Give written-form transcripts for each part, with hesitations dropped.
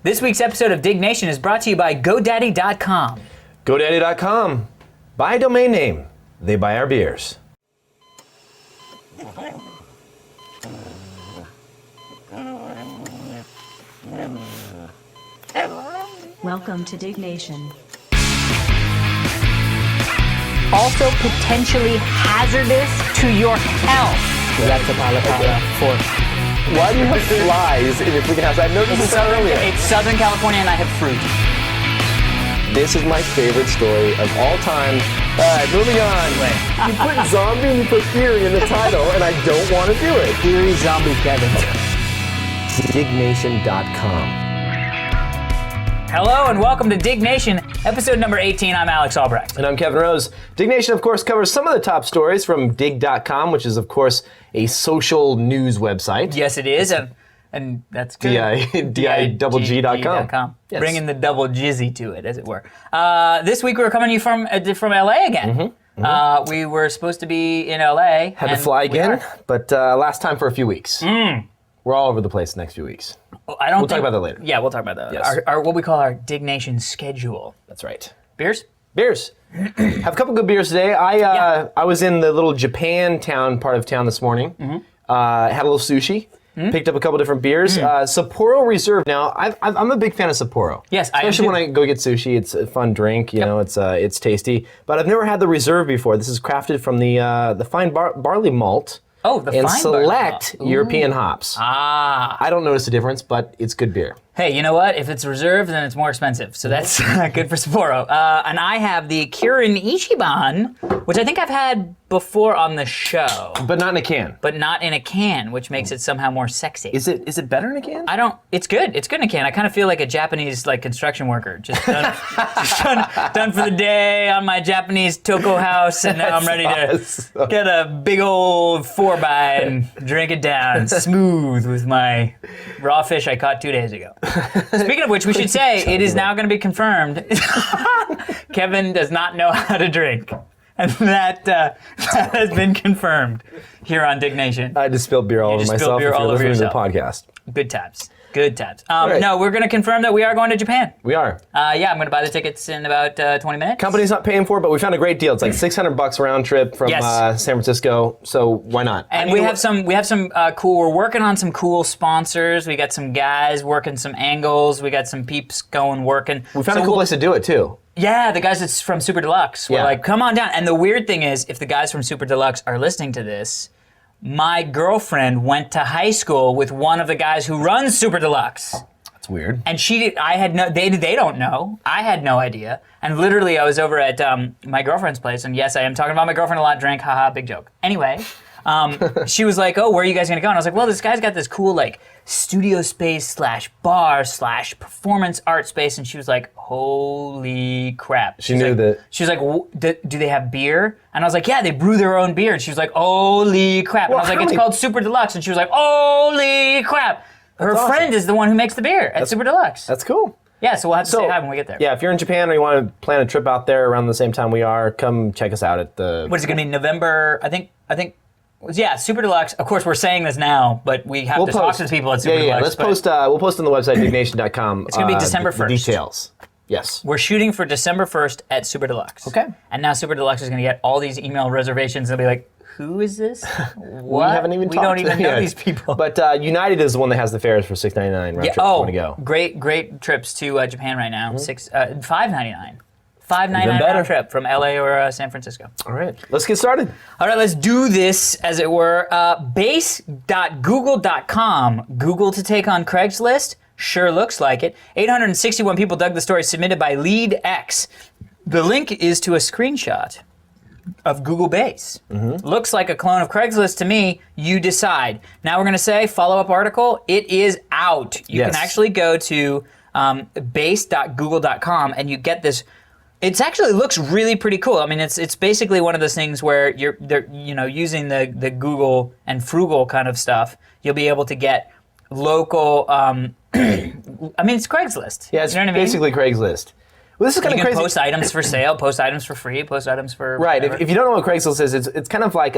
This week's episode of Diggnation is brought to you by GoDaddy.com. GoDaddy.com. Buy a domain name. They buy our beers. Welcome to Diggnation. Also potentially hazardous to your health. That's a pala for. Why do you have flies in your freaking house? I noticed this earlier. It's Southern California and I have fruit. This is my favorite story of all time. All right, moving on. You put zombie and you put theory in the title, and I don't want to do it. Theory zombie Kevin. Diggnation.com. Hello and welcome to Diggnation, episode number 18. I'm Alex Albrecht. And I'm Kevin Rose. Diggnation, of course, covers some of the top stories from Digg.com, which is, of course, a social news website. Yes, it is, and that's good. DIGG.com. Yes. Bringing the double jizzy to it, as it were. This week we're coming to you from LA again. We were supposed to be in LA. Had to fly again, but last time for a few weeks. We're all over the place the next few weeks. We'll talk about that later. Yeah, we'll talk about that. Yes. Our what we call our Diggnation schedule. That's right. Beers? Beers. Have a couple good beers today. I was in the little Japan part of town this morning. Had a little sushi. Picked up a couple different beers. Sapporo Reserve. Now, I'm a big fan of Sapporo. Yes, especially when I go get sushi. It's a fun drink. You know, it's tasty. But I've never had the Reserve before. This is crafted from the fine barley malt. Oh, the and fine select European hops. Ah. I don't notice a difference, but it's good beer. Hey, you know what? If it's reserved, then it's more expensive. So that's good for Sapporo. And I have the Kirin Ichiban, which I think I've had before on the show. But not in a can. But not in a can, which makes it somehow more sexy. Is it better in a can? It's good. It's good in a can. I kind of feel like a Japanese construction worker. Just done, done for the day on my Japanese toko house, and now I'm ready to get a big old 4x and drink it down smooth with my raw fish I caught 2 days ago. Speaking of which, we should say it is now going to be confirmed. Kevin does not know how to drink. And that has been confirmed here on Diggnation. I just spilled beer all over myself. Beer if all you're over listening yourself. to the podcast. Good times. Good times. Right. No, we're going to confirm that we are going to Japan. We are. Yeah, I'm going to buy the tickets in about 20 minutes. Company's not paying for it, but we found a great deal. It's like $600 round trip from San Francisco, so why not? And we have some cool. We're working on some cool sponsors. We got some guys working some angles. We got some peeps working. We found a cool place to do it too. Yeah, the guys that's from Super Deluxe were like, come on down. And the weird thing is, if the guys from Super Deluxe are listening to this, my girlfriend went to high school with one of the guys who runs Super Deluxe. That's weird. And they don't know. I had no idea. And literally, I was over at my girlfriend's place, and yes, I am talking about my girlfriend a lot, drank, haha, big joke. Anyway, she was like, oh, where are you guys gonna go? And I was like, well, this guy's got this cool studio space / bar / performance art space. And she was like, holy crap. She knew that. She was like, do they have beer? And I was like, yeah, they brew their own beer. And she was like, holy crap. And I was like, it's called Super Deluxe. And she was like, holy crap. Her friend is the one who makes the beer at Super Deluxe. That's cool. Yeah, so we'll have to say hi when we get there. Yeah, if you're in Japan or you want to plan a trip out there around the same time we are, come check us out at the... What is it going to be, November? I think, yeah, Super Deluxe. Of course, we're saying this now, but we have to talk to the people at Super Deluxe. Yeah, let's post. We'll post on the website, Diggnation.com. It's going to be December 1st. The details. Yes. We're shooting for December 1st at Super Deluxe. Okay. And now Super Deluxe is going to get all these email reservations and they'll be like, who is this? What? We haven't even talked to them. We don't even know these people. But United is the one that has the fares for $6.99 round trip. Want to go? Great trips to Japan right now. $5.99. $5.99 better. round trip from LA or San Francisco. All right, let's get started. All right, let's do this, as it were. Base.google.com. Google to take on Craigslist? Sure looks like it. 861 people dug the story submitted by LeadX. The link is to a screenshot of Google Base. Looks like a clone of Craigslist to me. You decide. Now we're going to say, follow-up article, it is out. You can actually go to base.google.com and you get this. It actually looks really pretty cool. I mean, it's basically one of those things where they're using the Google and Frugal kind of stuff. You'll be able to get local. I mean, it's Craigslist. Yeah, it's basically Craigslist. Well, this is kind of crazy. Post items for sale, post items for free, post items for right. If you don't know what Craigslist is, it's kind of like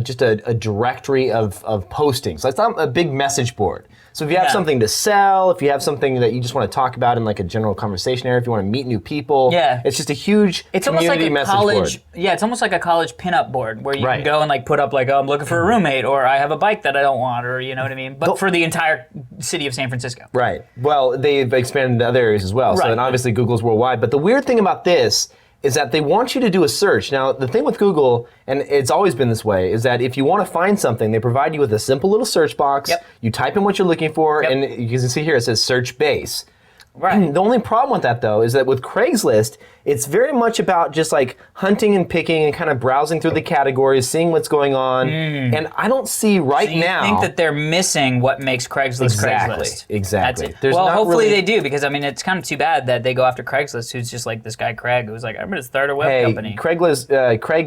just a directory of postings. So it's not a big message board. So if you have Yeah. something to sell, if you have something that you just want to talk about in like a general conversation area, if you want to meet new people, it's just a huge It's almost community like a message college. board. Yeah, it's almost like a college pinup board where you Right. can go and like put up like, oh, I'm looking for a roommate, or I have a bike that I don't want, or you know what I mean. But for the entire city of San Francisco. Right. Well, they've expanded to other areas as well. So Right. then obviously Google's worldwide. But the weird thing about this is that they want you to do a search. Now, the thing with Google, and it's always been this way, is that if you want to find something, they provide you with a simple little search box. Yep. You type in what you're looking for, Yep. and you can see here it says search base. Right. The only problem with that, though, is that with Craigslist, it's very much about just like hunting and picking and kind of browsing through the categories, seeing what's going on. And I don't see right You now. think that they're missing what makes Craigslist Exactly. Craigslist. Exactly. That's it. There's Well, not hopefully really- they do, because I mean, it's kind of too bad that they go after Craigslist, who's just like this guy Craig, who's like, I'm going to start a web company. Craig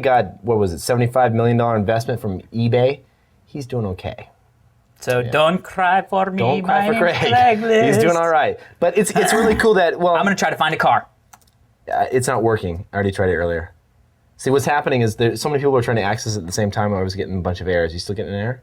got, what was it, $75 million investment from eBay. He's doing okay. So don't cry for me, Don't cry my for name's Craig. Craigslist. He's doing all right. But it's really cool that, well, I'm going to try to find a car. it's not working. I already tried it earlier. See, what's happening is there so many people are trying to access it at the same time. I was getting a bunch of errors. You still getting an error?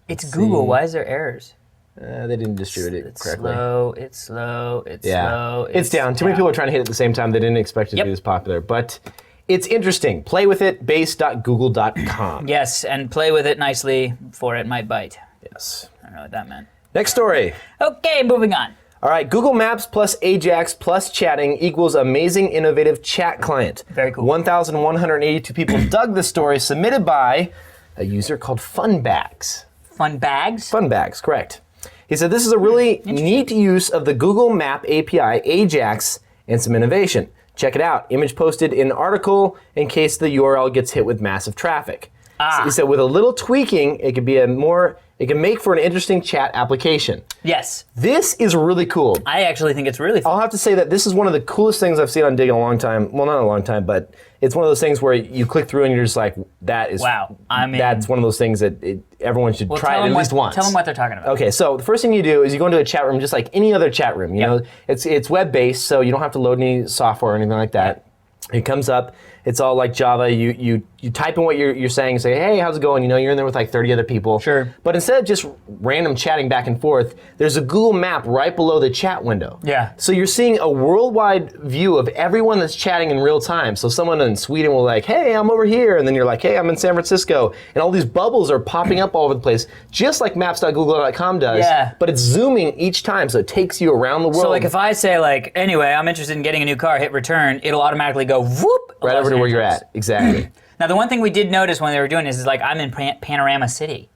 It's Google. Why is there errors? They didn't distribute it It's correctly. slow, it's slow, it's Yeah, slow. it's down. Too many people are trying to hit it at the same time. They didn't expect it to be this popular, but it's interesting. Play with it. Base.google.com. Yes, and play with it nicely, for it might bite. Yes. I don't know what that meant. Next story. Okay, moving on. All right, Google Maps plus Ajax plus chatting equals amazing innovative chat client. Very cool. 1,182 people dug the story, submitted by a user called Funbags. Fun bags? Funbags, correct. He said this is a really neat use of the Google Map API, Ajax, and some innovation. Check it out. Image posted in article in case the URL gets hit with massive traffic. So he said with a little tweaking, it can make for an interesting chat application. Yes. This is really cool. I actually think it's really fun. I'll have to say that this is one of the coolest things I've seen on Dig in a long time. Well, not a long time, but it's one of those things where you click through and you're just like, that is, Wow. I mean, that's one of those things that everyone should try it at least once. Tell them what they're talking about. Okay, so the first thing you do is you go into a chat room just like any other chat room. You know, it's web-based, so you don't have to load any software or anything like that. It comes up. It's all like Java. You type in what you're saying and say, hey, how's it going? You know, you're in there with like 30 other people. Sure. But instead of just random chatting back and forth, there's a Google map right below the chat window. Yeah. So you're seeing a worldwide view of everyone that's chatting in real time. So someone in Sweden will like, hey, I'm over here. And then you're like, hey, I'm in San Francisco. And all these bubbles are popping up all over the place, just like maps.google.com does. Yeah. But it's zooming each time, so it takes you around the world. So like if I say like, anyway, I'm interested in getting a new car, hit return, it'll automatically go whoop. right over to where you're at. Exactly. Now the one thing we did notice when they were doing this is like I'm in Panorama City,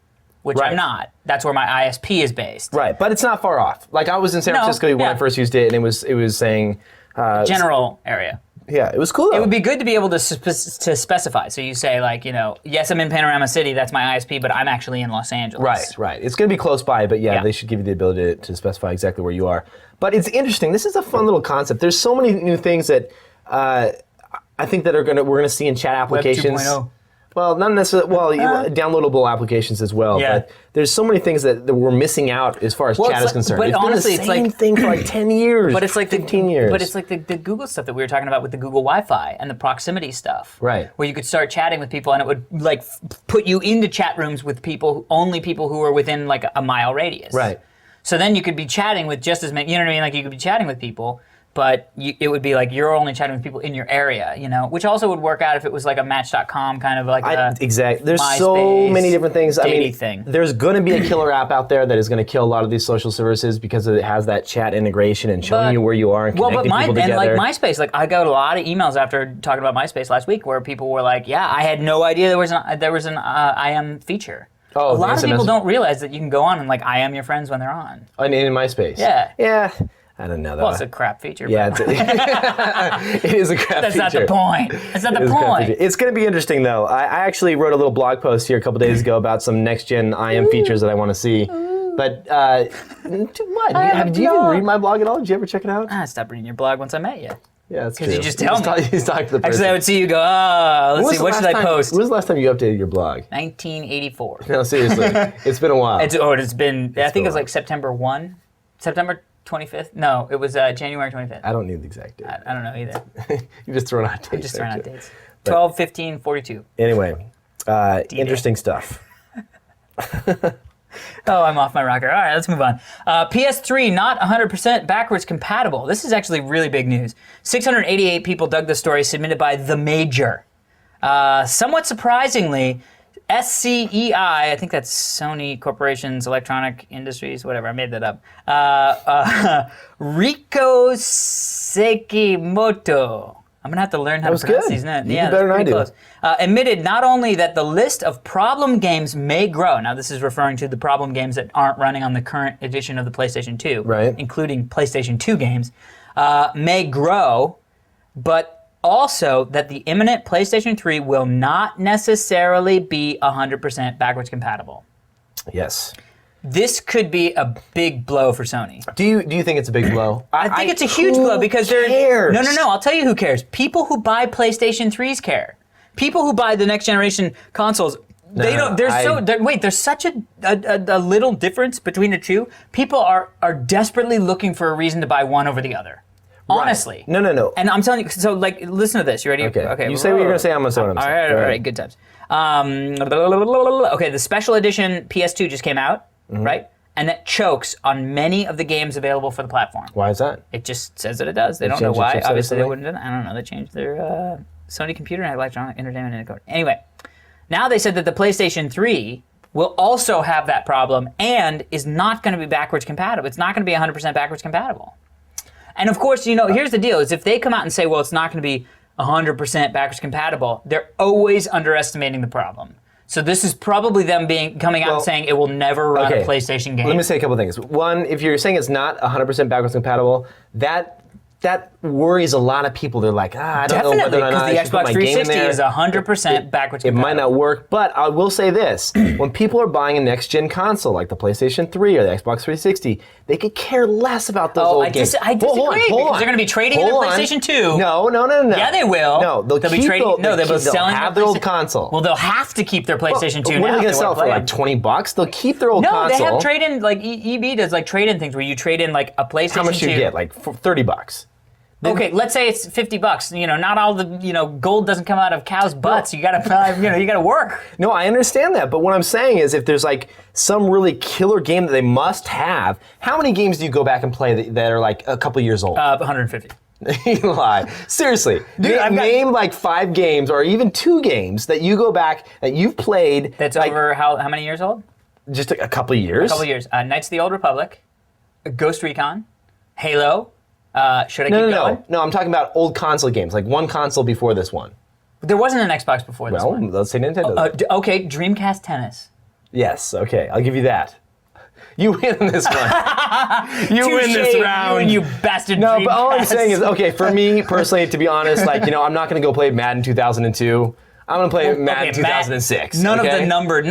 which Right. I'm not. That's where my ISP is based. Right, but it's not far off. Like I was in San Francisco when I first used it, and it was saying General area. yeah, it was cool though. It would be good to be able to to specify. So you say like, you know, yes, I'm in Panorama City, that's my ISP, but I'm actually in Los Angeles. Right. It's going to be close by, but yeah, Yeah. they should give you the ability to specify exactly where you are. But it's interesting. This is a fun little concept. There's so many new things that I think that we're going to see in chat applications. 2.0. Well, not necessarily. Well, downloadable applications as well. Yeah. But there's so many things that we're missing out as far as Well, chat it's is like- concerned. but It's honestly, been it's the same like- thing for like 10 years. But it's like 15 years. But it's like the Google stuff that we were talking about with the Google Wi-Fi and the proximity stuff. Right. Where you could start chatting with people and it would like put you into chat rooms with only people who are within like a mile radius. Right. So then you could be chatting with just as many, you know what I mean? Like you could be chatting with people, but it would be like you're only chatting with people in your area, you know? Which also would work out if it was like a Match.com kind of like Exactly. There's MySpace, so many different things. I mean, datey thing. there's going to be a killer app out there that is going to kill a lot of these social services because it has that chat integration and showing you where you are and connecting people together. And like MySpace, like I got a lot of emails after talking about MySpace last week where people were like, "Yeah, I had no idea there was an IM feature." Oh, a the lot of instant people message- don't realize that you can go on and like IM your friends when they're on. in MySpace. Yeah. Yeah. I don't know that. Well, it's a crap feature. Yeah, but it is a crap that's feature. not the point. That's not the It is a crap point. feature. It's going to be interesting, though. I actually wrote a little blog post here a couple days ago about some next-gen IM features that I want to see. But what? Did you even read my blog at all? Did you ever check it out? I stopped reading your blog once I met you. Yeah, that's true. you just tell me. He's talking to the person. Actually, I would see you go, let's see, what should I post? When was the last time you updated your blog? 1984. No, seriously. It's been a while. It's been, I think been it was a like September 1? September 25th? No, it was January 25th. I don't need the exact date. I don't know either. You're just throwing out dates. Just throwing out there, too. dates. 12, 15, 42. Anyway, interesting stuff. Oh, I'm off my rocker. All right, let's move on. PS3 not 100% backwards compatible. This is actually really big news. 688 people dug the story submitted by The Major. Somewhat surprisingly, SCEI, I think that's Sony Corporation's Electronic Industries, whatever, I made that up. Riko Sekimoto. I'm going to have to learn how to pronounce these names. You better than I do. Admitted not only that the list of problem games may grow, now this is referring to the problem games that aren't running on the current edition of the PlayStation 2, right, including PlayStation 2 games, may grow, but also that the imminent PlayStation 3 will not necessarily be 100% backwards compatible. Yes. This could be a big blow for Sony. Do you think it's a big blow? I think it's a huge blow because cares? No. I'll tell you who cares. People who buy PlayStation 3s care. People who buy the next generation consoles. They don't. There's such a little difference between the two. People are desperately looking for a reason to buy one over the other. Honestly. Right. No. And I'm telling you. So like, listen to this. You ready? Okay. You say what you're gonna say. I'm gonna say what I'm saying. All right. Good times. Okay. The special edition PS2 just came out. Mm-hmm. Right? And that chokes on many of the games available for the platform. Why is that? It just says that it does. They don't know why. Obviously, they wouldn't do that. I don't know. They changed their Sony Computer and Electronic Entertainment Code. Anyway, now they said that the PlayStation 3 will also have that problem and is not going to be backwards compatible. It's not going to be 100% backwards compatible. And of course, here's the deal, is if they come out and say, well, it's not going to be 100% backwards compatible, they're always underestimating the problem. So this is probably them coming out and saying it will never run a PlayStation game. Let me say a couple things. One, if you're saying it's not 100% backwards compatible, that worries a lot of people. They're like, I don't know whether or not I should put my game in there. Definitely, because the Xbox 360 is 100% backwards compatible. It might not work, but I will say this. When people are buying a next-gen console like the PlayStation 3 or the Xbox 360, they could care less about those old games. I disagree, because they're going to be trading in their PlayStation 2. No. Yeah, they will. No, they'll be trading. They'll have their old console. Well, they'll have to keep their PlayStation 2 now. What are they going to sell for, like $20? They'll keep their old console. No, they have trade-in, like EB does, like trade-in things where you trade in like a PlayStation 2. How much do you get? Like $30. Okay, let's say it's $50. Not all the gold doesn't come out of cows' butts. You gotta work. No, I understand that, but what I'm saying is, if there's like some really killer game that they must have, how many games do you go back and play that are like a couple years old? 150. You lie. Seriously, dude, name like 5 games or even 2 games that you go back that you've played. That's like, over how many years old? Just a couple years. A couple years. Knights of the Old Republic, Ghost Recon, Halo. Should I keep going? No, I'm talking about old console games, like one console before this one. There wasn't an Xbox before this one. Well, let's say Nintendo. Okay, Dreamcast Tennis. Yes, okay, I'll give you that. You win this one. You win this round. You bastard. No, Dreamcast. but all I'm saying is, okay, for me personally, to be honest, like, I'm not going to go play Madden 2002. I'm going to play Madden 2006. None of the numbered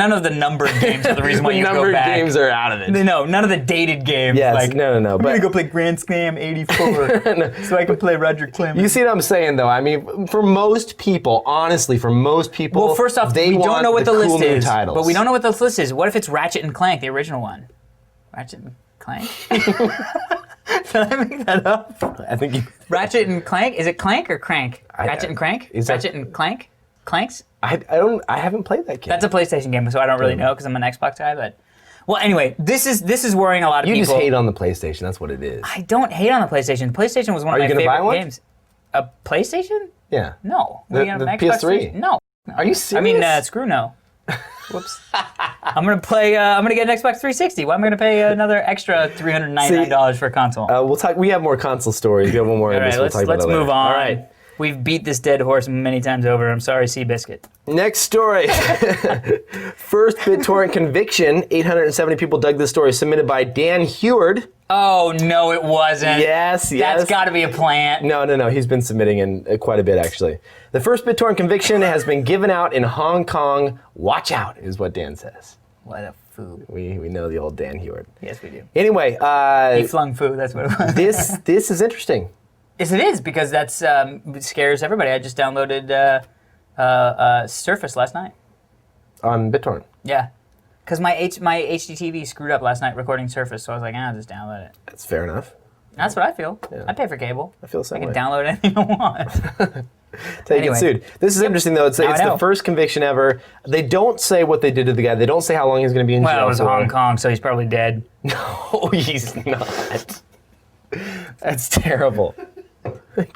games are the reason why you go back. The numbered games are out of it. No, none of the dated games. Yes, like, no. I'm going to go play Grand Slam 84 so I can play Roger Clemens. You see what I'm saying, though? I mean, for most people, honestly, well, first off, we don't know what the cool list is. Titles. But we don't know what the list is. What if it's Ratchet and Clank, the original one? Ratchet and Clank? Did I make that up? I think you... Ratchet and Clank? Is it Clank or Crank? Ratchet and Crank? Ratchet and Clank? Clanks? I haven't played that game. That's a PlayStation game, so I don't really know because I'm an Xbox guy. But well, anyway, this is worrying a lot of people. You just hate on the PlayStation. That's what it is. I don't hate on the PlayStation. The PlayStation was one of my favorite games. A PlayStation? Yeah. No. The PS3? No. Are you serious? I mean, screw no. Whoops. I'm gonna get an Xbox 360. Why am I gonna pay another extra $399 for a console? We'll talk. We have more console stories. We have one more. All right, let's move on. All right. We've beat this dead horse many times over. I'm sorry, Seabiscuit. Next story. First BitTorrent conviction. 870 people dug this story, submitted by Dan Heward. Oh, no, it wasn't. Yes. That's got to be a plant. No. He's been submitting in quite a bit, actually. The first BitTorrent conviction has been given out in Hong Kong. Watch out, is what Dan says. What a foo. We know the old Dan Heward. Yes, we do. Anyway. He flung foo, that's what it was. This is interesting. Yes, it is, because that's scares everybody. I just downloaded Surface last night. On BitTorrent? Yeah. Because my HDTV screwed up last night recording Surface, so I was like, I'll just download it. That's fair enough. That's what I feel. Yeah. I pay for cable. I feel the same I can way. download anything I want. They Anyway. get sued. This is interesting, though. It's I know. the first conviction ever. They don't say what they did to the guy. They don't say how long he's going to be in jail. Well, it was for. Hong Kong, so he's probably dead. No, he's not. That's terrible.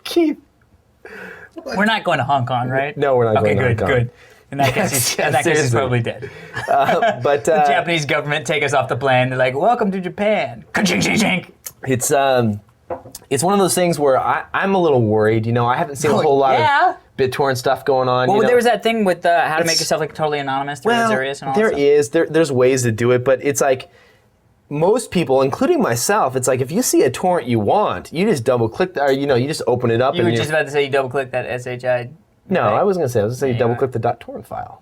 Keith. We're not going to Hong Kong, right? No, we're not okay, going to good, Hong Kong. good. In that case, he's seriously. probably dead. But The Japanese government take us off the plane. They're like, "Welcome to Japan." Ka-chink, chink, chink. it's one of those things where I'm a little worried. You know, I haven't seen a whole lot yeah. of BitTorrent stuff going on. Well, you know? there was that thing with how to make It's- yourself like totally anonymous through Well, Azurius and all there that is. There's ways to do it, but it's like most people, including myself, it's like if you see a torrent you want, you just double click, or you just open it up. You and were just about to say you double click that SHI. No, right? I was going to say. I was going to say you double click the .torrent file.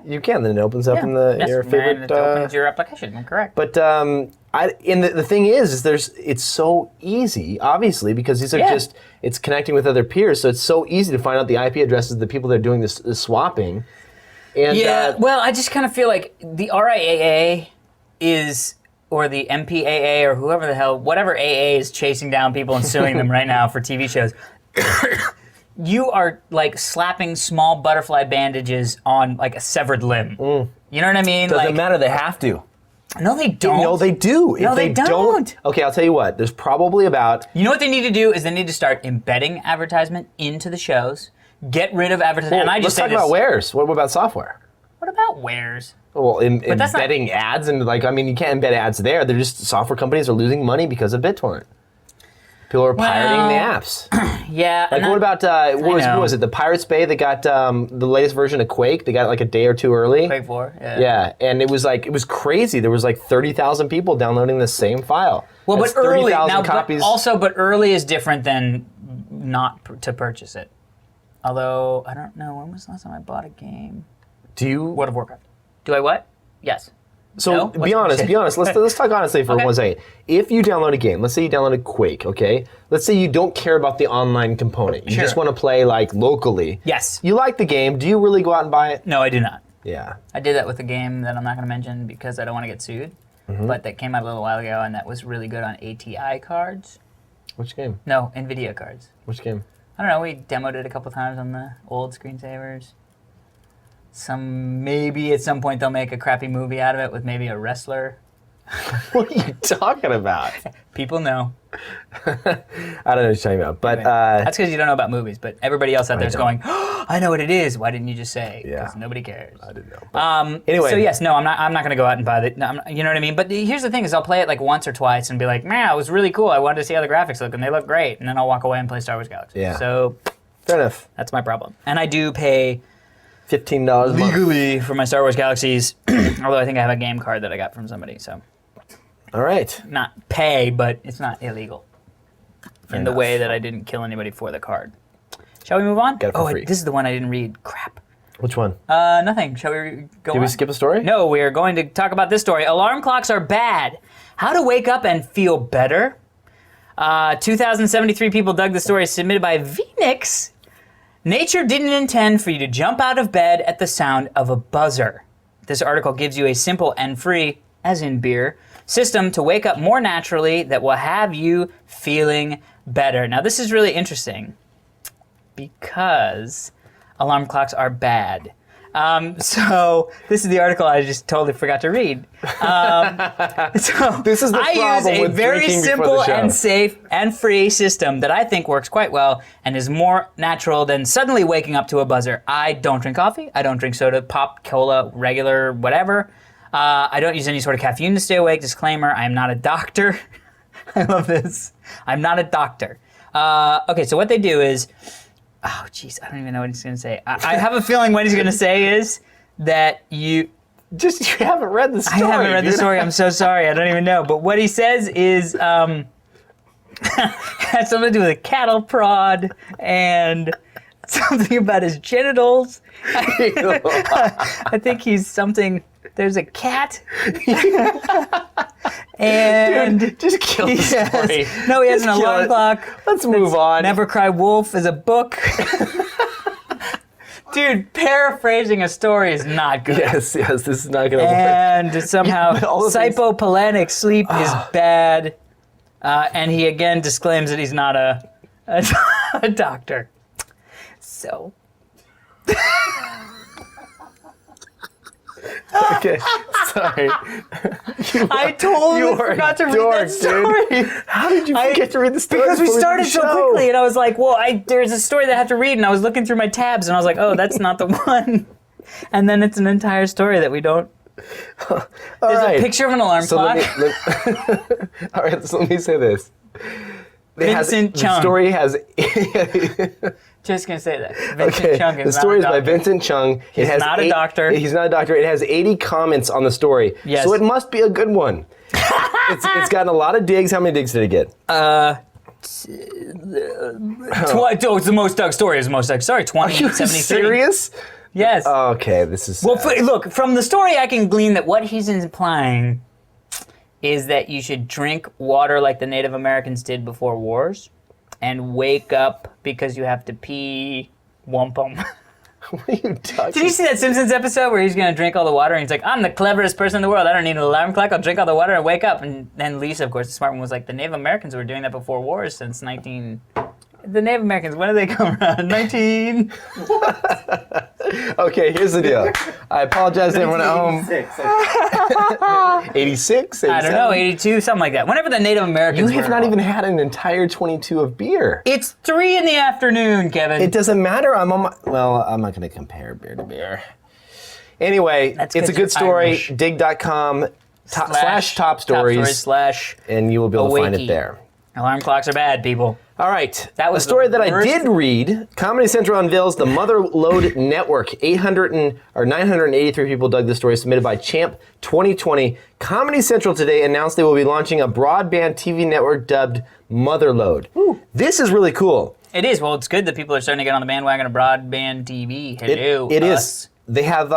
You can, then it opens up in your favorite. And it opens your application. I'm correct. But the thing is it's so easy, obviously, because these are it's connecting with other peers, so it's so easy to find out the IP addresses of the people that are doing this swapping. And Well, I just kind of feel like the RIAA is, or the MPAA, or whoever the hell, whatever AA is chasing down people and suing them right now for TV shows. You are like slapping small butterfly bandages on like a severed limb. You know what I mean? Doesn't Like, matter. They have to. no, they don't. No, they do. No, If they don't. Okay, I'll tell you what. There's probably about. You know what they need to do is they need to start embedding advertisement into the shows. Get rid of advertising. and I just let's say talk this. about wares. What about software? What about wares? Well, that's not- embedding ads and you can't embed ads there. They're just software companies are losing money because of BitTorrent. People are pirating the apps. Yeah. Like, what about who was it? The Pirates Bay that got the latest version of Quake. They got it like a day or two early. Quake 4? Yeah, and it was crazy. There was like 30,000 people downloading the same file. Well, That's but early 30,000 now, copies. but early is different than not to purchase it. Although I don't know, when was the last time I bought a game? Do you? World of Warcraft. Do I what? Yes. So No? be honest. Let's talk honestly for Okay. 1 second. If you download a game, let's say you downloaded Quake, okay? Let's say you don't care about the online component. You Sure. just want to play like locally. Yes. You like the game. Do you really go out and buy it? No, I do not. Yeah. I did that with a game that I'm not going to mention because I don't want to get sued. Mm-hmm. But that came out a little while ago, and that was really good on ATI cards. Which game? No, NVIDIA cards. Which game? I don't know, we demoed it a couple times on the old screensavers. Maybe at some point they'll make a crappy movie out of it with maybe a wrestler. What are you talking about? People know. I don't know what you're talking about. But That's because you don't know about movies, but everybody else out there is don't. going, oh, I know what it is. Why didn't you just say? Yeah. Because nobody cares. I didn't know. Anyway. Anyway. So yes, no, I'm not going to go out and buy it. You know what I mean? But here's the thing is I'll play it like once or twice and be like, man, it was really cool. I wanted to see how the graphics look, and they look great. And then I'll walk away and play Star Wars Galaxy. Yeah. So Fair enough. that's my problem. And I do pay $15 a month. legally for my Star Wars Galaxies, although I think I have a game card that I got from somebody, so All right. not pay, but it's not illegal in the enough. way that I didn't kill anybody for the card. Shall we move on? Got it for free. This is the one I didn't read. Crap. Which one? Nothing. Shall we go Did on? we skip a story? No, we are going to talk about this story. Alarm clocks are bad. How to wake up and feel better. 2,073 people dug the story submitted by Phoenix. Nature didn't intend for you to jump out of bed at the sound of a buzzer. This article gives you a simple and free, as in beer, system to wake up more naturally that will have you feeling better. Now, this is really interesting because alarm clocks are bad. So this is the article I just totally forgot to read. So This is the I use problem a with very drinking before simple the show. and safe and free system that I think works quite well and is more natural than suddenly waking up to a buzzer. I don't drink coffee. I don't drink soda, pop, cola, regular, whatever. I don't use any sort of caffeine to stay awake. Disclaimer, I am not a doctor. I love this. I'm not a doctor. Okay, so what they do is, oh, jeez, I don't even know what he's going to say. I have a feeling what he's going to say is that you haven't read the story. I haven't read the dude. story. I'm so sorry. I don't even know. But what he says is has something to do with a cattle prod and something about his genitals. I think he's something. There's a cat. And Dude, just kill the he story. has, no, he has Just an kill alarm it. clock. Let's move on. Never Cry Wolf is a book. Dude, paraphrasing a story is not good. Yes, this is not going to work. And somehow But all the things- cypopolanic sleep is bad. And he again disclaims that he's not a doctor. so. Okay, sorry. I totally forgot to read that story. Dude. How did you forget to read the story? Because we before started the so show? quickly, and I was like, well, there's a story that I have to read, and I was looking through my tabs, and I was like, oh, that's not the one. And then it's an entire story that we don't... There's a picture of an alarm clock. All right, so let me say this. Vincent Chung. The story has... Just gonna say that. Vincent Chung is the story is not a by doctor. Vincent Chung. He's not a doctor. He's not a doctor. It has 80 comments on the story. Yes. So it must be a good one. It's gotten a lot of digs. How many digs did it get? It's the most dug story. It's the most dug story. 20, Are you 73. serious? Yes. Okay, this is... Well, look, from the story I can glean that what he's implying is that you should drink water like the Native Americans did before wars and wake up because you have to pee wampum. What are you talking? Did you see that Simpsons episode where he's going to drink all the water and he's like, I'm the cleverest person in the world. I don't need an alarm clock. I'll drink all the water and wake up. And then Lisa, of course, the smart one, was like, the Native Americans were doing that before wars since The Native Americans, when did they come around? 19... Okay, here's the deal. I apologize to everyone at home. 86? I don't know, 82, something like that. Whenever the Native Americans You have not even had an entire 22 of beer. It's 3 in the afternoon, Kevin. It doesn't matter. I'm on my... Well, I'm not going to compare beer to beer. Anyway, That's it's a 'cause good you're story. Irish. Dig.com slash top stories, slash and you will be able to find Awakey. it there. Alarm clocks are bad, people. All right. That was a story the that I worst- did read. Comedy Central unveils the Motherload Network. 983 people dug the story, submitted by Champ 2020. Comedy Central today announced they will be launching a broadband TV network dubbed Motherload. Ooh. This is really cool. It is. Well, it's good that people are starting to get on the bandwagon of broadband TV. Hello, It us. is. They have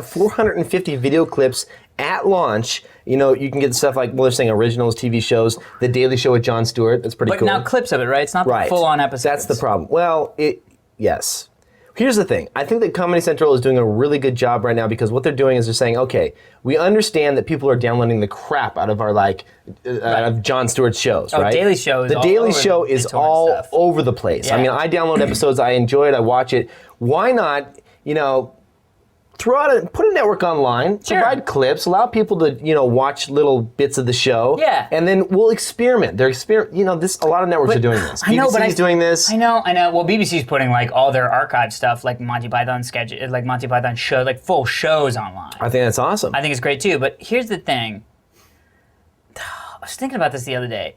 450 video clips at launch. You know, you can get stuff like, well, they're saying originals, TV shows, The Daily Show with Jon Stewart. That's pretty But cool. now clips of it, right? It's not the full-on episodes. That's the problem. Well, yes. Here's the thing. I think that Comedy Central is doing a really good job right now because what they're doing is they're saying, okay, we understand that people are downloading the crap out of our out of Jon Stewart's shows, right? Daily Show is The all Daily over Show the is BitTorrent all stuff. over the place. I Yeah. mean, I download episodes, I enjoy it, I watch it. Why not, put a network online, Sure. provide clips, allow people to, watch little bits of the show. Yeah. And then we'll experiment. A lot of networks are doing this. I know, but BBC's doing this. I know. Well, BBC's putting like all their archive stuff, like Monty Python sketches, like Monty Python show, like full shows online. I think that's awesome. I think it's great too. But here's the thing. I was thinking about this the other day.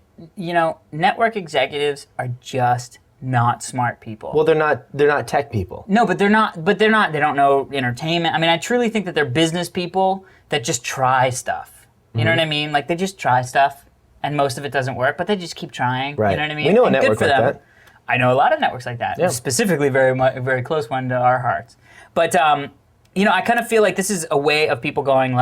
Network executives are just not smart people. Well, they're not tech people. No, but they're not. They don't know entertainment. I mean, I truly think that they're business people that just try stuff. You know what I mean? Like they just try stuff, and most of it doesn't work, but they just keep trying. Right. You know what I mean? We know a And good network for like them. that. I know a lot of networks like that. Yeah. Specifically, very close one to our hearts. But I kind of feel like this is a way of people going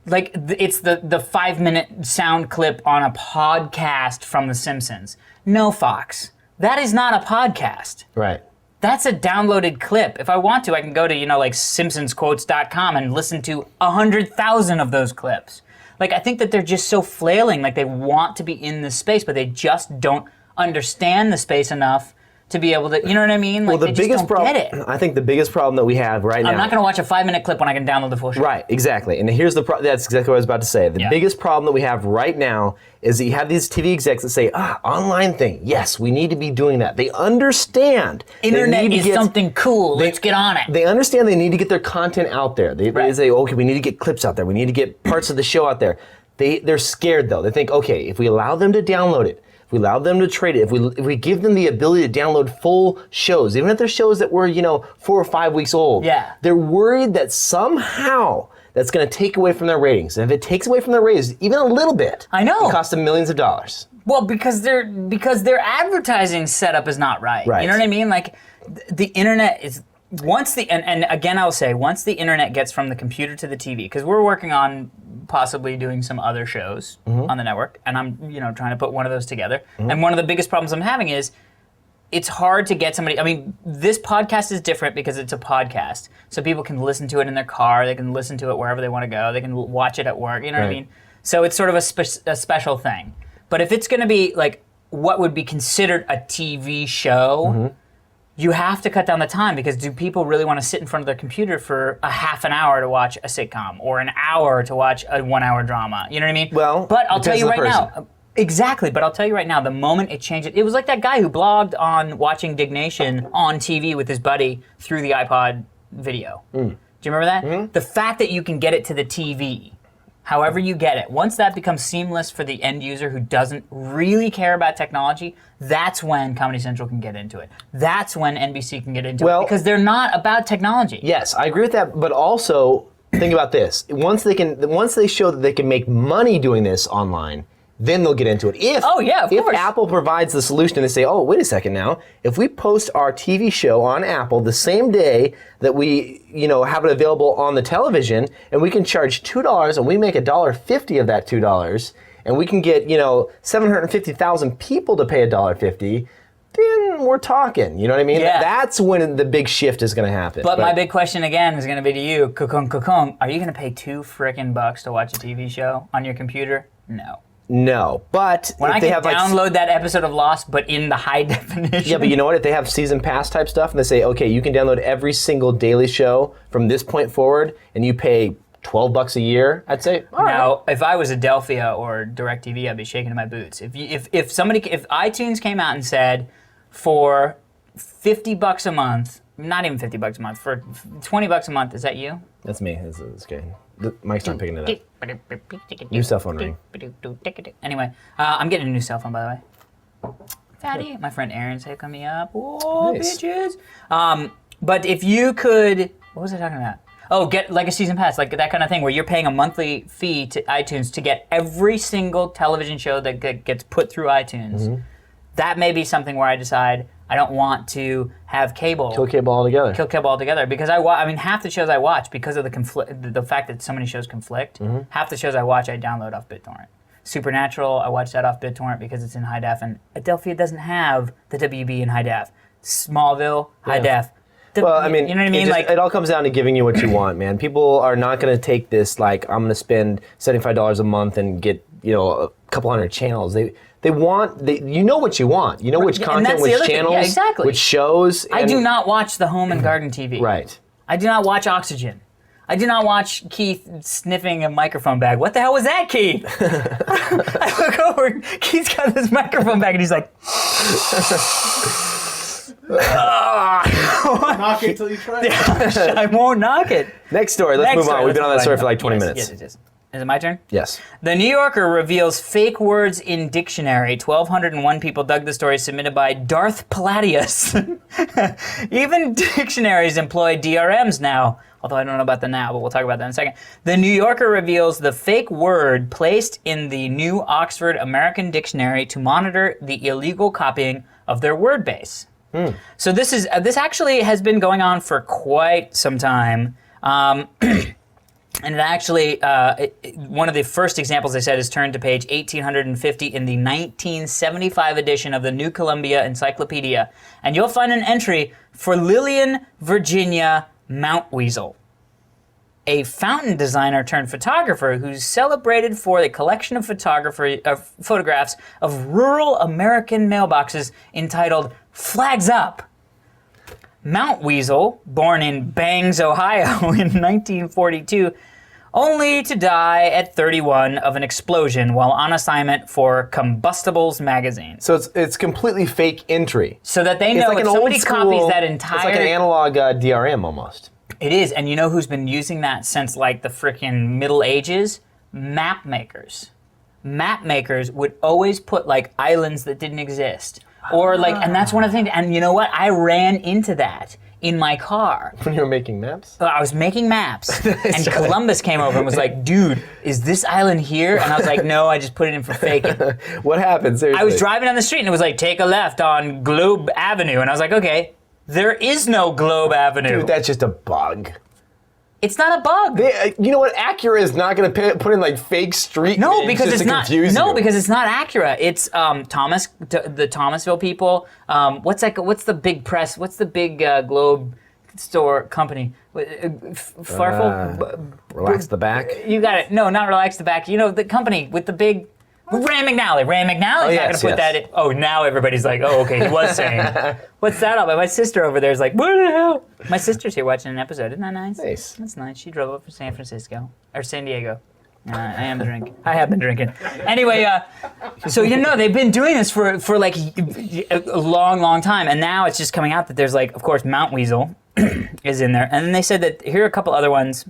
it's the 5-minute sound clip on a podcast from The Simpsons. No, Fox. That is not a podcast. Right. That's a downloaded clip. If I want to, I can go to, simpsonsquotes.com and listen to 100,000 of those clips. Like, I think that they're just so flailing, like they want to be in this space, but they just don't understand the space enough to be able to, you know what I mean? Like, they just don't get it. I think the biggest problem that we have right now. I'm not going to watch a 5-minute clip when I can download the full show. Right, exactly. And here's that's exactly what I was about to say. The biggest problem that we have right now is that you have these TV execs that say, online thing. Yes, we need to be doing that. They understand. Internet is something cool. Let's get on it. They understand they need to get their content out there. They say, okay, we need to get clips out there. We need to get parts of the show out there. They're scared, though. They think, okay, if we allow them to download it, if we allow them to trade it, if we give them the ability to download full shows, even if they're shows that were, 4 or 5 weeks old, they're worried that somehow that's going to take away from their ratings. And if it takes away from their ratings, even a little bit, I know. it costs them millions of dollars. Well, because their advertising setup is not right. Right. You know what I mean? Like, the internet is... and again, I'll say, once the internet gets from the computer to the TV, because we're working on possibly doing some other shows on the network, and I'm trying to put one of those together. And one of the biggest problems I'm having is it's hard to get somebody. I mean, this podcast is different because it's a podcast, so people can listen to it in their car, they can listen to it wherever they want to go, they can watch it at work. You know what I mean? So it's sort of a special thing. But if it's going to be like what would be considered a TV show. you have to cut down the time, because do people really want to sit in front of their computer for a half an hour to watch a sitcom or an hour to watch a 1 hour drama? You know what I mean? Well, but I'll tell depends you on the right person. now. Exactly, but I'll tell you right now, the moment it changed, it was like that guy who blogged on watching Diggnation on TV with his buddy through the iPod video. Do you remember that? The fact that you can get it to the TV, however you get it, once that becomes seamless for the end user who doesn't really care about technology, that's when Comedy Central can get into it. That's when NBC can get into it, because they're not about technology. Yes, I agree with that, but also think about this. Once they show that they can make money doing this online, then they'll get into it. If Apple provides the solution and they say, oh, wait a second now, if we post our TV show on Apple the same day that we, have it available on the television, and we can charge $2 and we make $1.50 of that $2, and we can get, 750,000 people to pay $1.50, then we're talking. You know what I mean? Yeah. That's when the big shift is going to happen. But my big question again is going to be to you, Kukung, are you going to pay $2 frickin' bucks to watch a TV show on your computer? No. No, but when if I they can have download that episode of Lost, but in the high definition. Yeah, but you know what? If they have season pass type stuff, and they say, okay, you can download every single daily show from this point forward, and you pay $12 a year, I'd say. All now, right. if I was Adelphia or DirecTV, I'd be shaking in my boots. If iTunes came out and said, for $50 a month, not even $50 a month, for $20 a month, is that you? That's me. It's okay. The mic's not picking it up. New cell phone ring. Anyway, I'm getting a new cell phone, by the way. Fatty, my friend Aaron's hooking me up. Whoa, Nice. bitches. But if you could, what was I talking about? Oh, get like a season pass, like that kind of thing, where you're paying a monthly fee to iTunes to get every single television show that gets put through iTunes. Mm-hmm. That may be something where I decide I don't want to have cable. Kill cable altogether. Kill cable altogether, because half the shows I watch, because of the fact that so many shows conflict, half the shows I watch I download off BitTorrent. Supernatural, I watch that off BitTorrent because it's in high def, and Adelphia doesn't have the WB in high def. Smallville, high def. Well, I mean, you know what I mean? It all comes down to giving you what you want, man. People are not going to take this like, I'm going to spend $75 a month and get, a couple hundred channels. They want, you know what you want. You know which content, which channels, which shows. I do not watch the home and garden TV. Right. I do not watch Oxygen. I do not watch Keith sniffing a microphone bag. What the hell was that, Keith? I look over, Keith's got this microphone bag, and he's like... Knock it till you try it. I won't knock it. Next story. Let's move on. We've been on that story for like 20 minutes. Yes, it is. Is it my turn? Yes. The New Yorker reveals fake words in dictionary. 1,201 people dug the story submitted by Darth Palladius. Even dictionaries employ DRMs now. Although I don't know about the now, but we'll talk about that in a second. The New Yorker reveals the fake word placed in the new Oxford American Dictionary to monitor the illegal copying of their word base. So this actually has been going on for quite some time. And it actually, one of the first examples they said is turned to page 1850 in the 1975 edition of the New Columbia Encyclopedia. And you'll find an entry for Lillian Virginia Mountweasel, a fountain designer turned photographer who's celebrated for the collection of photographs of rural American mailboxes entitled Flags Up. Mountweasel, born in Bangs, Ohio in 1942, only to die at 31 of an explosion while on assignment for Combustibles magazine. So it's completely fake entry. So that they It's know like if an somebody old school, copies that entire... It's like an analog DRM almost. It is, and you know who's been using that since like the frickin' Middle Ages? Map makers. Map makers would always put like islands that didn't exist. Or like, and that's one of the things, and you know what? I ran into that in my car. When you were making maps? I was making maps, and Columbus came over and was like, dude, is this island here? And I was like, no, I just put it in for faking. What happened? Seriously. I was driving down the street, and it was like, take a left on Globe Avenue. And I was like, okay, there is no Globe Avenue. Dude, that's just a bug. It's not a bug. You know what? Acura is not going to put in like fake street names because just it's to not. confuse No, you. because it's not Acura. It's the Thomasville people. What's the big press? What's the big Globe store company? Farfel. Relax the back. You got it. No, not Relax the Back. You know the company with the big. Rand McNally. Rand McNally's not going to put that in. Oh, now everybody's like, oh, okay, he was saying. What's that all about? My sister over there is like, what the hell? My sister's here watching an episode. Isn't that nice? Nice. That's nice. She drove up from San Francisco. Or San Diego. I am drinking. I have been drinking. Anyway, so they've been doing this for like a long time, and now it's just coming out that there's like, of course, Mount Weasel is in there, and then they said that here are a couple other ones.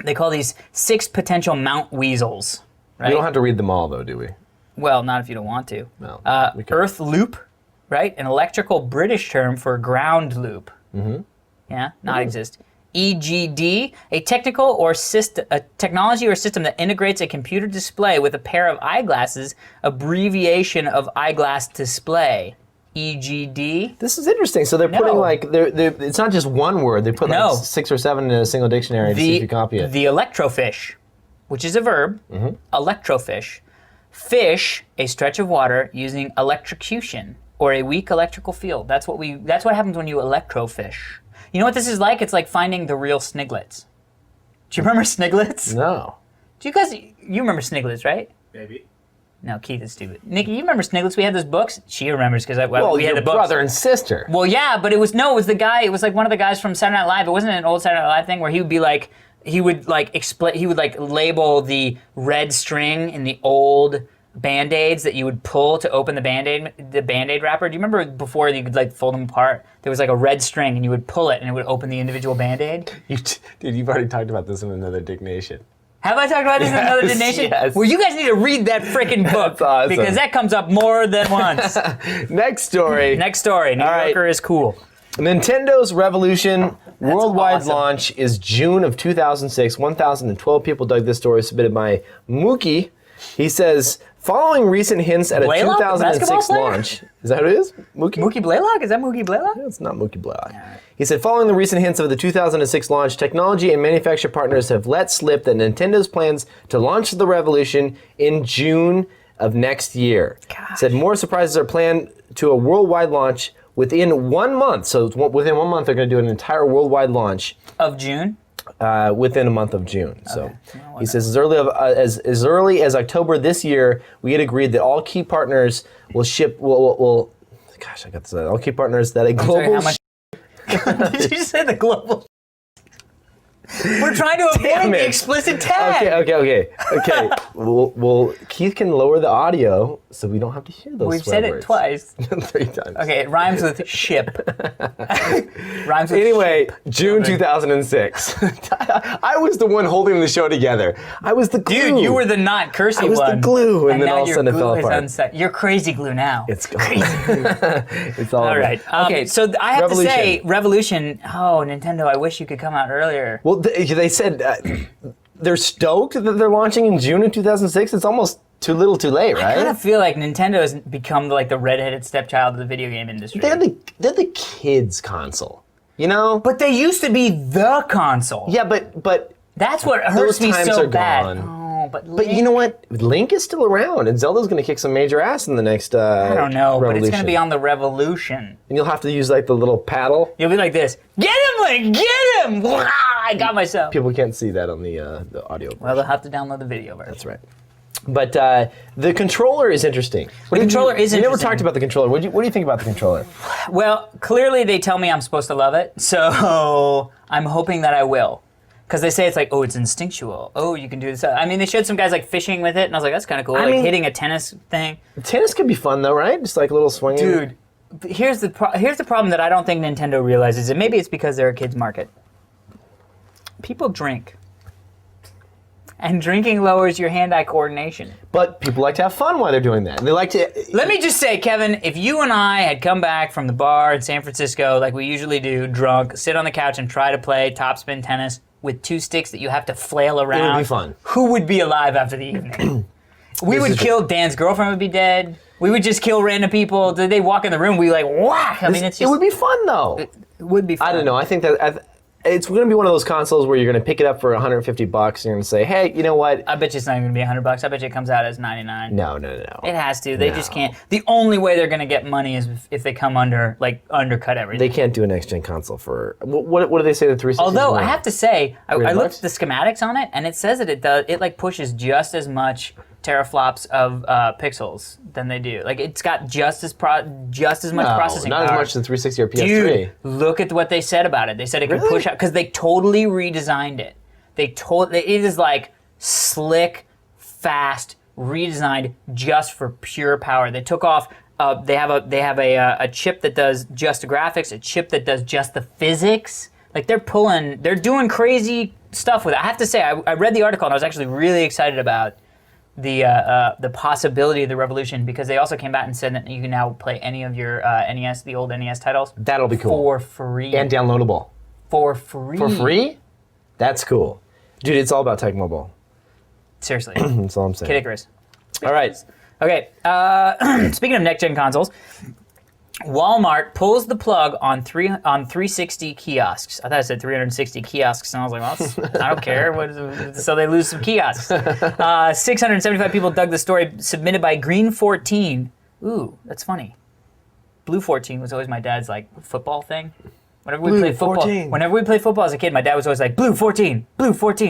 They call these 6 potential Mount Weasels. Right? We don't have to read them all, though, do we? Well, not if you don't want to. No. Earth loop, right? An electrical British term for ground loop. Mm-hmm. Yeah, not exist. EGD, a technology or system that integrates a computer display with a pair of eyeglasses, abbreviation of eyeglass display. EGD. This is interesting. So they're putting it's not just one word. They put like 6 or 7 in a single dictionary to see if you copy it. The electrofish, which is a verb, electrofish. Fish, a stretch of water using electrocution or a weak electrical field. That's what happens when you electrofish. You know what this is like? It's like finding the real Sniglets. Do you remember Sniglets? No. Do you guys, you remember Sniglets, right? Maybe. No, Keith is stupid. Nikki, you remember Sniglets? We had those books. She remembers because we had the books. Brother and sister. Well, yeah, but it was the guy. It was like one of the guys from Saturday Night Live. It wasn't an old Saturday Night Live thing where he would be like, he would label the red string in the old Band-Aids that you would pull to open the Band-Aid wrapper. Do you remember before you could like fold them apart? There was like a red string and you would pull it and it would open the individual Band-Aid. Dude, you've already talked about this in another Diggnation. Have I talked about this in another Diggnation? Yes. Well, you guys need to read that freaking book. That's awesome. Because that comes up more than once. Next story. New Yorker is cool. Nintendo's Revolution worldwide awesome. launch is June of 2006. 1,012 people dug this story, submitted by Mookie. He says, following recent hints at a Blaylock, 2006 launch. Is that who it is? Mookie? Mookie Blaylock? Is that Mookie Blaylock? No, it's not Mookie Blaylock. He said, following the recent hints of the 2006 launch, technology and manufacturer partners have let slip that Nintendo's plans to launch the Revolution in June of next year. Said more surprises are planned to a worldwide launch within 1 month. So within 1 month, they're going to do an entire worldwide launch. Of June? Within a month of June. So he says as early as October this year, we had agreed that all key partners will ship. Gosh, I got this. All key partners that a global. Did you say the global? We're trying to avoid the explicit tag. Okay. Well, Keith can lower the audio so we don't have to hear those. We've said it twice. 3 times. Okay, it rhymes with ship. Rhymes with Anyway, ship. June 2006. I was the one holding the show together. I was the glue. Dude, you were the not cursing one. I was the glue, and then now all of a sudden it fell apart. You're crazy glue now. It's crazy. It's all over. right. Okay, so I have to say, Revolution. Oh, Nintendo! I wish you could come out earlier. Well, they said they're stoked that they're launching in June of 2006. It's almost too little, too late, right? I kind of feel like Nintendo has become like the redheaded stepchild of the video game industry. They're the kids' console, you know. But they used to be the console. Yeah, but that's what hurts me times so are bad. gone. Oh, but you know what? Link is still around, and Zelda's going to kick some major ass in the next. I don't know, Revolution. but it's going to be on the Revolution. And you'll have to use like the little paddle. You'll be like this. Get him, Link! Get him! Blah, I got myself. People can't see that on the audio. Well, they'll have to download the video version. That's right. But the controller is interesting. The controller is interesting. You never talked about the controller. What do you think about the controller? Well, clearly they tell me I'm supposed to love it, so I'm hoping that I will. Because they say it's like, oh, it's instinctual. Oh, you can do this. I mean, they showed some guys like fishing with it, and I was like, that's kind of cool. Like hitting a tennis thing. Tennis could be fun though, right? Just like a little swinging. Dude, here's the problem that I don't think Nintendo realizes, and maybe it's because they're a kids market. People drink. And drinking lowers your hand-eye coordination. But people like to have fun while they're doing that. They like to. Let me just say, Kevin, if you and I had come back from the bar in San Francisco, like we usually do, drunk, sit on the couch and try to play topspin tennis with 2 sticks that you have to flail around. It would be fun. Who would be alive after the evening? We would kill. Dan's girlfriend would be dead. We would just kill random people. Did they walk in the room? We'd be like, whack! I mean, it's just. It would be fun though. It would be fun. I don't know. I think that. It's going to be one of those consoles where you're going to pick it up for $150 and you're going to say, hey, you know what? I bet you it's not even going to be $100. I bet you it comes out as $99. No. It has to. They just can't. The only way they're going to get money is if they come undercut everything. They can't do a next-gen console for... What do they say the 360 Although, I have to say, I looked $300? at the schematics on it, and it says that it does. It like pushes just as much teraflops of pixels than they do. Like it's got just as much processing not power. as much as 360 or PS3. Dude, look at what they said about it. They said it could push out because they totally redesigned it. It is like slick, fast, redesigned just for pure power. They took off. They have a chip that does just the graphics, a chip that does just the physics. Like they're doing crazy stuff with it. I have to say, I read the article and I was actually really excited about the possibility of the revolution because they also came back and said that you can now play any of your NES, the old NES titles. That'll be cool. For free. And downloadable. For free. For free? That's cool. Dude, it's all about Tech Mobile. Seriously. That's all I'm saying. Kid Icarus. All right. Okay, speaking of next-gen consoles, Wal-Mart pulls the plug on 360 kiosks. I thought I said 360 kiosks, and I was like, well, I don't care. So they lose some kiosks. 675 people dug the story submitted by Green 14. Ooh, that's funny. Blue 14 was always my dad's like football thing. Whenever we played football as a kid, my dad was always like, Blue 14,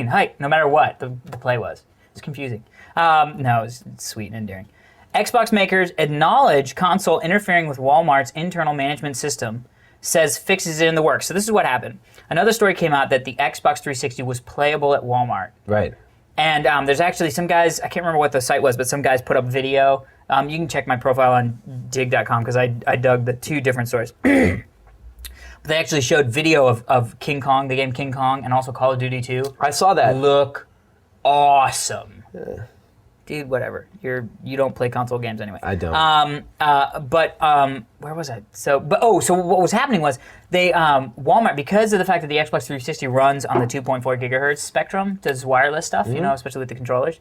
hike, no matter what the play was. It's confusing. No, it's sweet and endearing. Xbox makers acknowledge console interfering with Walmart's internal management system, says fixes it in the works. So this is what happened. Another story came out that the Xbox 360 was playable at Walmart. Right. And there's actually some guys, I can't remember what the site was, but some guys put up video. You can check my profile on dig.com because I dug the two different stories. They actually showed video of King Kong, the game King Kong, and also Call of Duty 2. I saw that. Look awesome. Dude, whatever. You don't play console games anyway. I don't. Where was I? So what was happening was they Walmart, because of the fact that the Xbox 360 runs on the 2.4 gigahertz spectrum, does wireless stuff, especially with the controllers.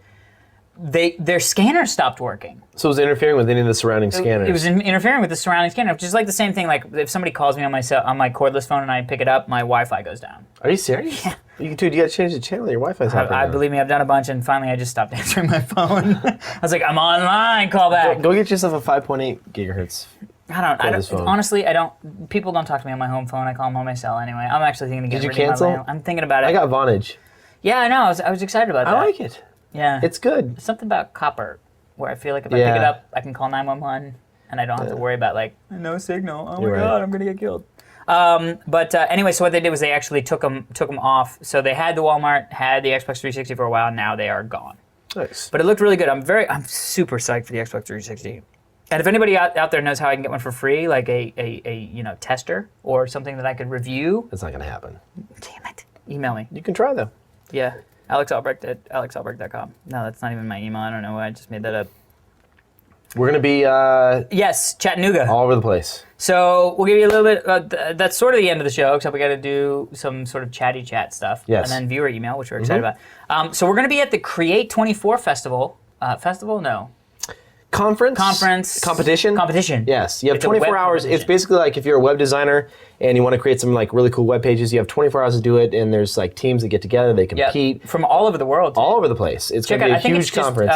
Their scanner stopped working. So it was interfering with any of the surrounding scanners. It was interfering with the surrounding scanner, which is like the same thing. Like if somebody calls me on my cordless phone and I pick it up, my Wi-Fi goes down. Are you serious? Yeah. Dude, you got to change the channel. Your Wi-Fi's happening. I believe me, I've done a bunch, and finally I just stopped answering my phone. I was like, I'm online. Call back. Go get yourself a 5.8 gigahertz. I don't. Honestly, I don't. People don't talk to me on my home phone. I call them on my cell anyway. I'm actually thinking of getting rid of my cancel? landline. I'm thinking about it. I got Vonage. Yeah, I know. I was excited about that. I like it. Yeah. It's good. There's something about copper where I feel like if I pick it up, I can call 911 and I don't have to worry about like, no signal. Oh my God, I'm going to get killed. Anyway, so what they did was they actually took them off. So they had the Walmart, had the Xbox 360 for a while, and now they are gone. Nice. But it looked really good. I'm super psyched for the Xbox 360. And if anybody out there knows how I can get one for free, like a tester or something that I could review. That's not going to happen. Damn it. Email me. You can try though. Yeah. alexalbrecht@alexalbrecht.com. No, that's not even my email. I don't know why I just made that up. We're going to be yes, Chattanooga. all over the place. So we'll give you a little bit, that's sort of the end of the show, except we got to do some sort of chatty chat stuff. Yes. And then viewer email, which we're excited about. So we're going to be at the Create 24 Festival. Festival? No. Conference? Competition. Yes. You have It's a 24 web hours. competition. It's basically like if you're a web designer and you want to create some like really cool web pages, you have 24 hours to do it, and the's like teams that get together, they compete. From all over the world. Too. All over the place. It's going to be a huge conference.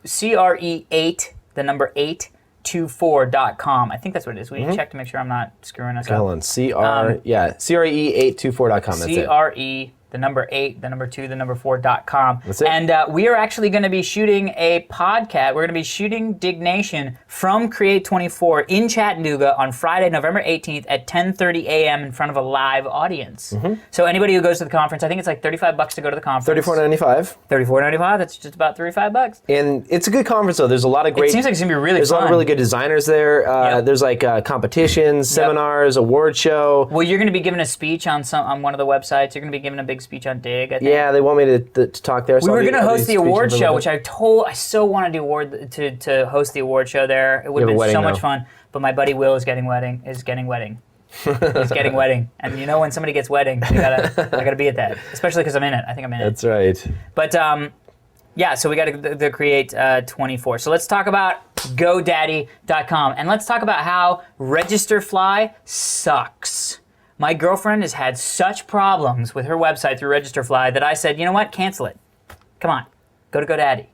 CRE8, the number 824.com. I think that's what it is. We check to make sure I'm not screwing us up. Hold on. CRE824.com. That's it. CRE, the number 8, the number 2, the number 4.com. That's it. And we are actually going to be shooting a podcast. We're going to be shooting Diggnation from Create 24 in Chattanooga on Friday, November 18th at 10:30 a.m. in front of a live audience. So anybody who goes to the conference, I think it's like $35 to go to the conference. $34.95. $34.95. That's just about $35. And it's a good conference though. There's a lot of great. It seems like it's going to be really There's fun. a lot of really good designers there. Yep. There's like competitions, seminars, award show. Well, you're going to be giving a speech on one of the websites. You're going to be giving a big speech on Dig, I think. Yeah, they want me to talk there. So We were I'll be- going to I'll be host the speaking award for a show, little which I so wanted to host the award show there. It would You have have a been so wedding much now. fun. But my buddy Will is getting wedding. He's getting wedding. And you know when somebody gets wedding, I gotta be at that. Especially because I'm in it. I think I'm in it. That's right. But yeah, so we got to create 24. So let's talk about GoDaddy.com, and let's talk about how Registerfly sucks. My girlfriend has had such problems with her website through Registerfly that I said, you know what, cancel it. Come on, go to GoDaddy.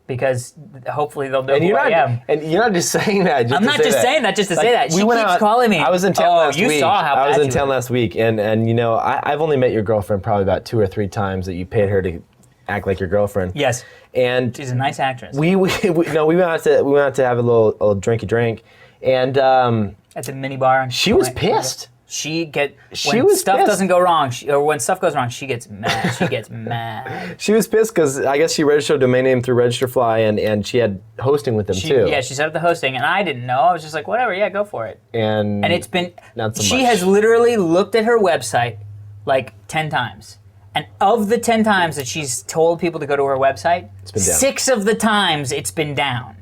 Because hopefully they'll know who I am. And you're not just saying that. I'm not just saying that just to say that. She keeps calling me. I was in town last week. You saw how I was bad in she town last week, and you know, I've only met your girlfriend probably about 2 or 3 times that you paid her to Act Like Your Girlfriend. Yes. And She's a nice actress. we went out to have a little drinky drink, and At the mini bar. she was pissed. When stuff pissed. doesn't go wrong, or when stuff goes wrong, she gets mad. She gets mad. She was pissed because I guess she registered a domain name through Registerfly, and she had hosting with them too. Yeah, she set up the hosting, and I didn't know. I was just like, whatever, yeah, go for it. And it's been, not so she much. has literally looked at her website like 10 times. And of the 10 times that she's told people to go to her website, It's been down. 6 of the times it's been down.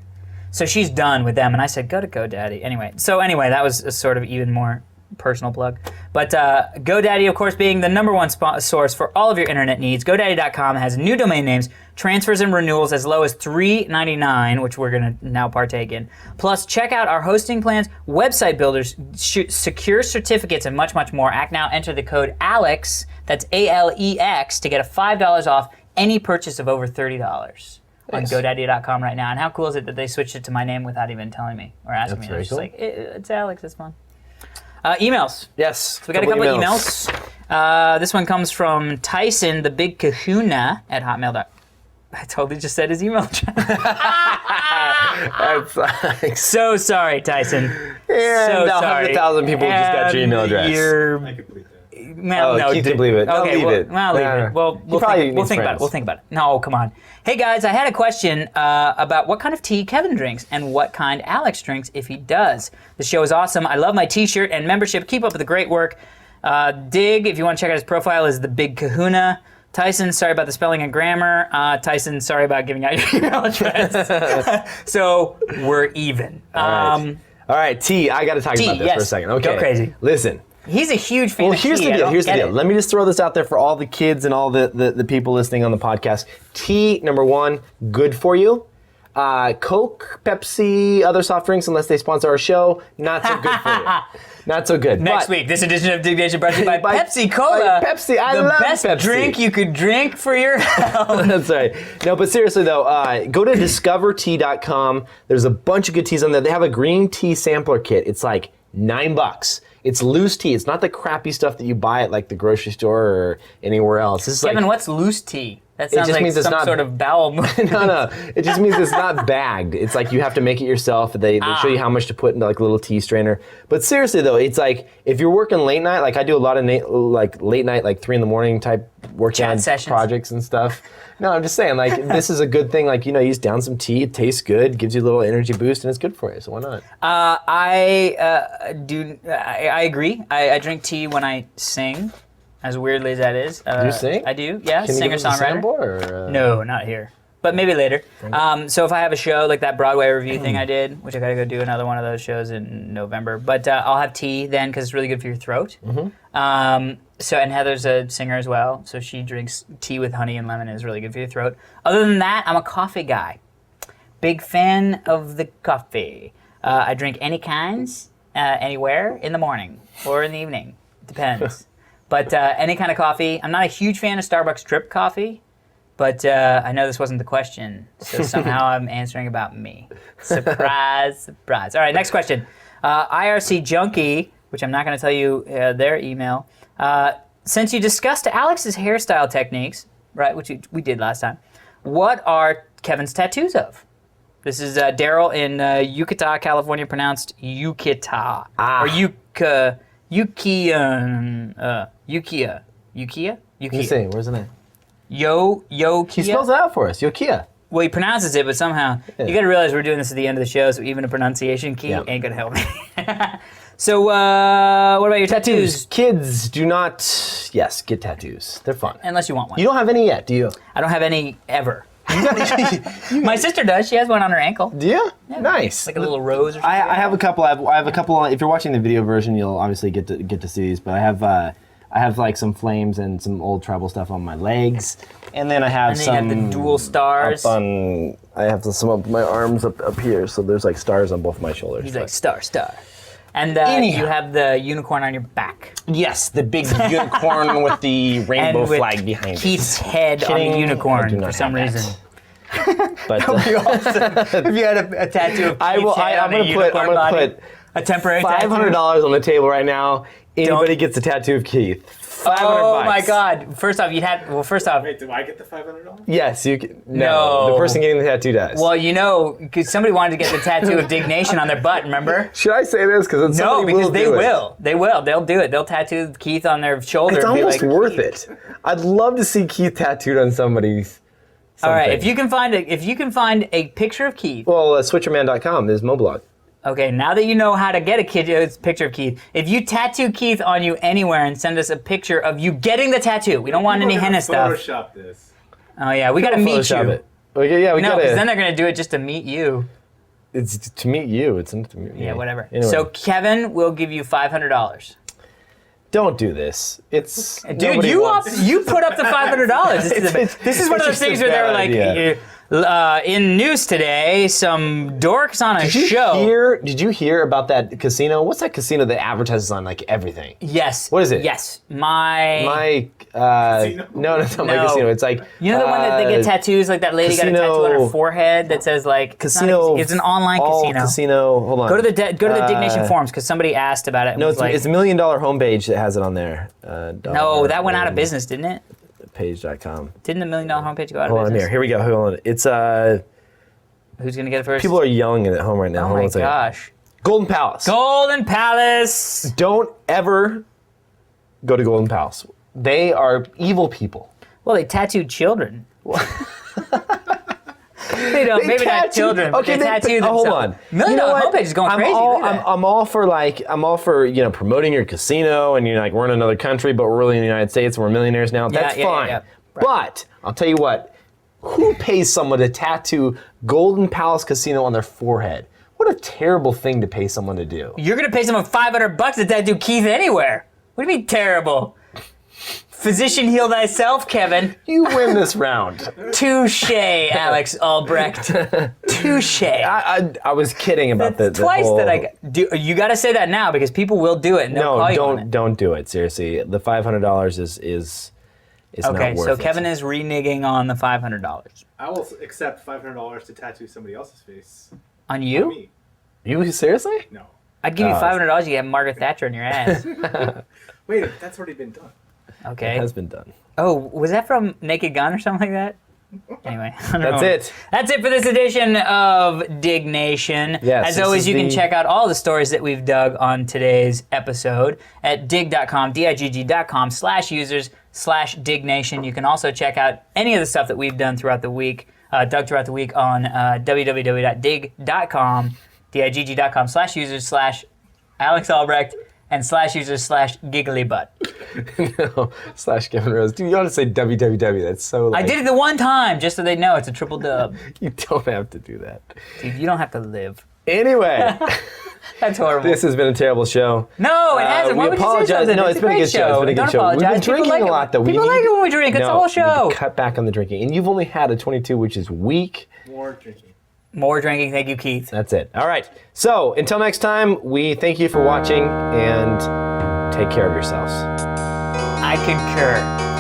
So she's done with them, and I said, go to GoDaddy. Anyway, that was a sort of even more personal plug. But GoDaddy, of course, being the #1 source for all of your internet needs. GoDaddy.com has new domain names, transfers and renewals as low as $3.99, which we're going to now partake in. Plus, check out our hosting plans, website builders, secure certificates, and much, much more. Act now. Enter the code ALEX, that's ALEX, to get a $5 off any purchase of over $30 on Nice. GoDaddy.com right now. And how cool is it that they switched it to my name without even telling me or asking me? That's very It's cool. just like, it's Alex, it's fun. Emails. Yes, So we got a couple of emails. This one comes from Tyson, the Big Kahuna at Hotmail. I totally just said his email address. So sorry, Tyson. And so sorry. 100,000 people just got your email address. You're, I could believe that. well, no, Keith can believe it. Okay, Leave it. Well, leave Nah. it. Well, we'll probably think needs about it. friends. We'll think about it. No, come on. Hey guys, I had a question about what kind of tea Kevin drinks and what kind Alex drinks if he does. The show is awesome. I love my T-shirt and membership. Keep up with the great work. Dig, if you want to check out his profile, is the Big Kahuna. Tyson, sorry about the spelling and grammar. Tyson, sorry about giving out your email address. So we're even. All right, T, I got to talk T, about this for a yes. second. Okay. Go crazy. Listen. He's a huge fan Well, of tea. here's the I deal. don't Here's the get deal. it. Let me just throw this out there for all the kids and all the people listening on the podcast. Tea, #1, good for you. Coke, Pepsi, other soft drinks, unless they sponsor our show, not so good for you. Not so good. Next But week, this edition of Diggnation brought to you by By- Pepsi Cola. by Pepsi. I the love best Pepsi. drink you could drink for your health. That's right. No, but seriously though, go to discovertea.com. There's a bunch of good teas on there. They have a green tea sampler kit. It's like $9. It's loose tea. It's not the crappy stuff that you buy at like the grocery store or anywhere else. This is Kevin, like, what's loose tea? That sounds just like means it's some not- sort of bowel movement. no. It just means it's not bagged. It's like you have to make it yourself. They show you how much to put into like a little tea strainer. But seriously though, it's like if you're working late night, like I do a lot of late night, like 3 a.m. type work Chat on sessions. projects and stuff. No, I'm just saying, like this is a good thing. Like you just down some tea, it tastes good, gives you a little energy boost, and it's good for you. So why not? I agree. I drink tea when I sing, as weirdly as that is. Do you sing? I do, yeah. Can you give us a Singer-songwriter. sample, or, No, not here. But maybe later. So if I have a show like that Broadway review thing I did, which I gotta go do another one of those shows in November. But I'll have tea then because it's really good for your throat. And Heather's a singer as well, so she drinks tea with honey and lemon. Is really good for your throat. Other than that, I'm a coffee guy. Big fan of the coffee. I drink any kinds, anywhere, in the morning or in the evening. Depends. But any kind of coffee. I'm not a huge fan of Starbucks drip coffee. But I know this wasn't the question, so somehow I'm answering about me. Surprise, surprise. All right, next question. IRC Junkie, which I'm not going to tell you their email. Since you discussed Alex's hairstyle techniques, right, which we did last time, what are Kevin's tattoos of? This is Daryl in Ukiah, California, pronounced Ukiah. Or Ukiah. What are you saying? Where's the name? Yo-Kia. He spells it out for us. Yokia. Well, he pronounces it, but somehow you got to realize we're doing this at the end of the show, so even a pronunciation key ain't gonna help me. So, what about your tattoos? Kids do not, get tattoos. They're fun. Unless you want one. You don't have any yet, do you? I don't have any ever. My sister does. She has one on her ankle, Do you? Nice. like a little rose or something. I have a couple. I have a couple. If you're watching the video version, you'll obviously get to see these. But I have like some flames and some old tribal stuff on my legs, and then I have And then some. you have the dual stars. I have some of my arms up here, so there's like stars on both my shoulders. He's like star. And Anyhow. you have the unicorn on your back. Yes, the big unicorn with the rainbow and with flag behind Keith's head on Kidding. the I unicorn do not for some have that. reason. it. But If you had a tattoo of Keith's head I'm on a gonna unicorn body. A temporary tattoo? $500 on the table right now. Anybody gets a tattoo of Keith. $500. Oh my God! First off, Wait, do I get the $500? Yes, you can. No. The person getting the tattoo does. Well, because somebody wanted to get the tattoo of Diggnation on their butt. Remember? Should I say this? Because No, because they will. They will. They'll do it. They'll tattoo Keith on their shoulder. It's and be almost like, worth it. I'd love to see Keith tattooed on somebody's. All right, something. if you can find a picture of Keith. Well, switcherman.com is Moblog. Okay, now that you know how to get a picture of Keith, if you tattoo Keith on you anywhere and send us a picture of you getting the tattoo, we don't want any henna stuff. Photoshop this. Oh yeah, we gotta meet you. It. Okay, yeah, we No, gotta. because then they're gonna do it just to meet you. It's to meet you. It's not to meet me. Yeah, whatever. Anyway. So Kevin will give you $500. Don't do this. It's Dude, nobody wants- you put up the $500. This is one of those just a things where they were bad like, idea. in news today, some dorks on a Did you show. Did you hear about that casino? What's that casino that advertises on like everything? Yes. What is it? Yes. My Casino? no, it's not my No. casino. It's like You know the one that they get tattoos, like that lady got a tattoo on her casino- forehead that says like casino. It's an online all casino. Hold on. Go to the Diggnation forums because somebody asked about it. And No, was it's, like, it's $1 million homepage that has it on there. no, that went out of business, didn't it? Page.com. Didn't the $1 million homepage go out Hold of on business? here we go. Hold on. It's Who's gonna get it first? people are yelling at home right now. Oh Hold on my a second. gosh. Golden Palace. Golden Palace. Don't ever go to Golden Palace. They are evil people. Well, they tattooed children. They don't. Maybe not children. But they tattooed themselves. Hold on. $1 million homepage is going crazy. Look at that. I'm all for promoting your casino and you're like we're in another country but we're really in the United States and we're millionaires now. That's fine. Yeah. Right. But I'll tell you what. Who pays someone to tattoo Golden Palace Casino on their forehead? What a terrible thing to pay someone to do. You're gonna pay someone $500 to tattoo Keith anywhere. What do you mean terrible? Physician heal thyself, Kevin. You win this round. Touche, Alex Albrecht. Touche. I was kidding about the Twice whole... that I do. You got to say that now because people will do it. And they'll call you on it. don't do it. Seriously, the $500 is not Okay, worth so it. Kevin is reneging on the $500 I will accept $500 to tattoo somebody else's face. on Not you. me. You seriously? No. I'd give you $500. You have Margaret Thatcher in your ass. Wait, that's already been done. Okay. It has been done. Oh, was that from Naked Gun or something like that? Anyway, I don't That's know. it. That's it for this edition of Diggnation. Yes, As this always, is you can the- check out all the stories that we've dug on today's episode at digg.com/users/Diggnation. You can also check out any of the stuff that we've done throughout the week, dug throughout the week on www.digg.com, digg.com/users/Alex Albrecht and /users/gigglybutt. No, /Kevin Rose. Dude, you ought to say www. That's so like... I did it the one time just so they know it's a triple dub. You don't have to do that. Dude, you don't have to live. Anyway, That's horrible. this has been a terrible show. No, it hasn't. Why We would you say apologize. something? No, it's been a great good show. It's been a Don't good show. We've apologize. been People drinking like a it. lot, though. People like it when we drink. It's the No, whole we show. need to cut back on the drinking. And you've only had a 22, which is weak. More drinking. More drinking. Thank you, Keith. That's it. All right. So until next time, we thank you for watching and take care of yourselves. I concur.